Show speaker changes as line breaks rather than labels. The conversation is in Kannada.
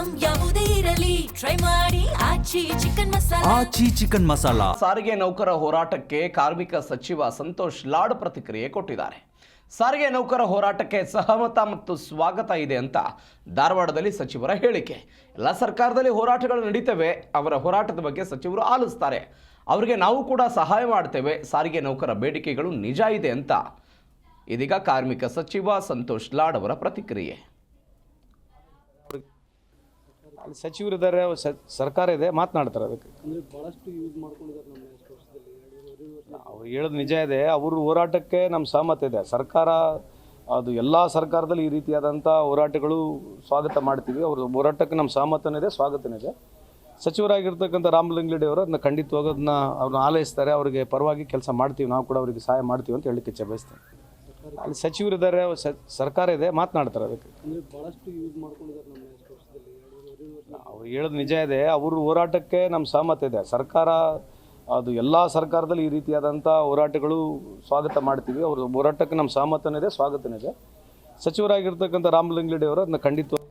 ಐಟಂ ಯಾವುದೇ ಇರಲಿ ಟ್ರೈ ಮಾಡಿ ಆಚಿ ಚಿಕನ್ ಮಸಾಲಾ.
ಆಚಿ ಚಿಕನ್ ಮಸಾಲಾ.
ಸಾರಿಗೆ ನೌಕರ ಹೋರಾಟಕ್ಕೆ ಕಾರ್ಮಿಕ ಸಚಿವ ಸಂತೋಷ್ ಲಾಡ್ ಪ್ರತಿಕ್ರಿಯೆ ಕೊಟ್ಟಿದ್ದಾರೆ. ಸಾರಿಗೆ ನೌಕರ ಹೋರಾಟಕ್ಕೆ ಸಹಮತ ಮತ್ತು ಸ್ವಾಗತ ಇದೆ ಅಂತ ಧಾರವಾಡದಲ್ಲಿ ಸಚಿವರ ಹೇಳಿಕೆ. ಎಲ್ಲ ಸರ್ಕಾರದಲ್ಲಿ ಹೋರಾಟಗಳು ನಡೀತವೆ, ಅವರ ಹೋರಾಟದ ಬಗ್ಗೆ ಸಚಿವರು ಆಲಿಸ್ತಾರೆ, ಅವರಿಗೆ ನಾವು ಕೂಡ ಸಹಾಯ ಮಾಡ್ತೇವೆ. ಸಾರಿಗೆ ನೌಕರ ಬೇಡಿಕೆಗಳು ನಿಜ ಇದೆ ಅಂತ ಇದೀಗ ಕಾರ್ಮಿಕ ಸಚಿವ ಸಂತೋಷ್ ಲಾಡ್ ಅವರ ಪ್ರತಿಕ್ರಿಯೆ.
ಸಚಿವರಿದ್ದಾರೆ, ಸರ್ಕಾರ ಇದೆ, ಮಾತನಾಡ್ತಾರೆ. ಅದಕ್ಕೆ ಅವ್ರು ಹೇಳೋದು ನಿಜ ಇದೆ. ಅವ್ರ ಹೋರಾಟಕ್ಕೆ ನಮ್ಮ ಸಹಮತ ಇದೆ. ಸರ್ಕಾರ ಅದು ಎಲ್ಲ ಸರ್ಕಾರದಲ್ಲಿ ಈ ರೀತಿಯಾದಂಥ ಹೋರಾಟಗಳು ಸ್ವಾಗತ ಮಾಡ್ತೀವಿ. ಅವ್ರ ಹೋರಾಟಕ್ಕೆ ನಮ್ಮ ಸಹಮತನಿದೆ, ಸ್ವಾಗತನಿದೆ. ಸಚಿವರಾಗಿರ್ತಕ್ಕಂಥ ರಾಮಲಿಂಗಾರೆಡ್ಡಿ ಅವರು ಅದನ್ನ ಖಂಡಿತವಾಗಿ ಅದನ್ನ ಅವ್ರನ್ನ ಆಲೈಸ್ತಾರೆ. ಅವರಿಗೆ ಪರವಾಗಿ ಕೆಲಸ ಮಾಡ್ತೀವಿ, ನಾವು ಕೂಡ ಅವರಿಗೆ ಸಹಾಯ ಮಾಡ್ತೀವಿ ಅಂತ ಹೇಳಲಿಕ್ಕೆ ಇಚ್ಛೆ ಬಯಸ್ತೇನೆ. ಅಲ್ಲಿ ಸಚಿವರಿದ್ದಾರೆ, ಸರ್ಕಾರ ಇದೆ, ಮಾತನಾಡ್ತಾರೆ. ಅದಕ್ಕೆ ಅವ್ರು ಹೇಳೋದು ನಿಜ ಇದೆ. ಅವ್ರ ಹೋರಾಟಕ್ಕೆ ನಮ್ಮ ಸಹಮತ ಇದೆ. ಸರ್ಕಾರ ಅದು ಎಲ್ಲ ಸರ್ಕಾರದಲ್ಲಿ ಈ ರೀತಿಯಾದಂಥ ಹೋರಾಟಗಳು ಸ್ವಾಗತ ಮಾಡ್ತೀವಿ. ಅವ್ರ ಹೋರಾಟಕ್ಕೆ ನಮ್ಮ ಸಹಮತನಿದೆ, ಸ್ವಾಗತನಿದೆ. ಸಚಿವರಾಗಿರ್ತಕ್ಕಂಥ ರಾಮಲಿಂಗಾರೆಡ್ಡಿ ಅವರು ಅದನ್ನ ಖಂಡಿತವಾಗಿ